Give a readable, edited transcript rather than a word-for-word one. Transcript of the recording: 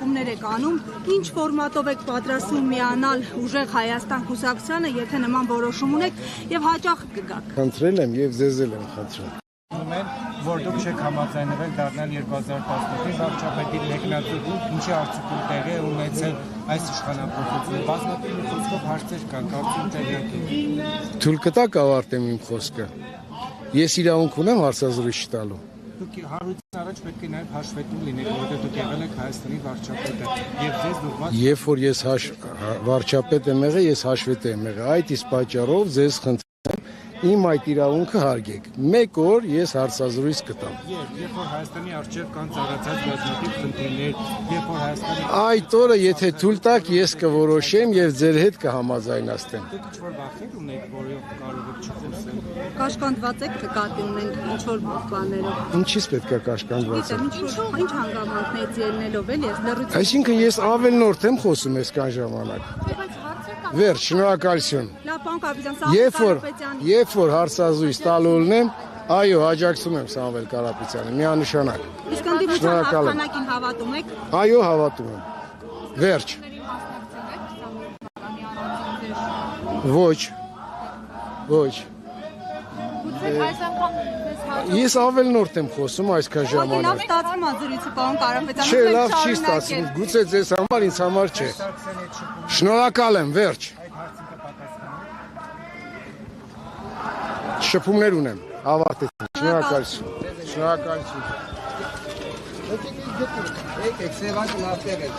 քննարկումներ եք անում, ինչ ֆորմատով եք պատրաստվում միանալ Ուժեղ Հայաստան կուսակցությանը, եթե նման որոշում ունեք եւ հաճախ կգաք։ Խնդրել եմ եւ ձեզ էլ եմ խնդրում։ Որ դուք չեք համաձայնվել դառնալ 2018-ի վարչապետի մեկնածու, ինչի արդյունքում տեղի է ունեցել այս իշխանապողությունը։ Բազմաթիվ խոսքով հարցեր կան, կարծում տեղյակ եք։ Թույլ կտաք ավարտեմ իմ խոսքը։ Ես իրավունք ունեմ հարցազրույց տալու։ Դուք հարուցից առաջ պետք է նաև հաշվետու լինեք, որովհետև դուք եղել եք Հայաստանի վարչապետը եւ ձեզ ուղղված։ Երբ որ ես վարչապետ եմ եղել, ես հաշվետ եմ եղել։ Այդ իսկ պատճառով ձեզ խնդրում իմ այդ իրավունքը հարգեք։ Մեկ օր ես հարցազրույց կտամ։ Երբ որ Հայաստանի արժեվ կան ծառացած բազմաթիվ խնդիրներ, երբ որ Հայաստանի Այդ օրը եթե թույլ տաք, ես կորոշեմ եւ ձեր հետ կհամաձայնացնեմ։ դուք ինչ-որ վախեր ունեք, որով կարող եք չխոսել։ Կաշկանդված եք նկատի ունենք ինչ-որ բաներով։ Ինչից պետք է կաշկանդված եմ։ Ինչ հանգամանքներից ելնելով էլ ես լրիվ։ Այսինքն ես ավելնորդ եմ խոսում այսքան ժամանակ։ Վերջ, շնորհակալություն։ Լավ, պարոն Կարապետյան, Սամվել Երբ որ հարցազրույց տալու ունեմ, այո, աջակցում եմ Սամվել Կարապետյանին, միանշանակ։ Իսկ ընդդիմության հաղթանակին հավատում եք։ Այո, հավատում եմ։ Վերջ։ Ոչ։ Ես ավելնորդ եմ խոսում այսքան ժամանակ։ Լավ ստացվում է զրույցը, պարոն Կարապետյան։ Չէ, լավ չի ստացվում, գուցե ձեզ համար, ինձ համար չէ։ Շնորհակալ եմ, վերջ։ Շփումներ ունեմ, ավարտեցին, շնորհակալություն։ Շնորհակալություն։ Եկեք, Սևան լավ տեղ եք։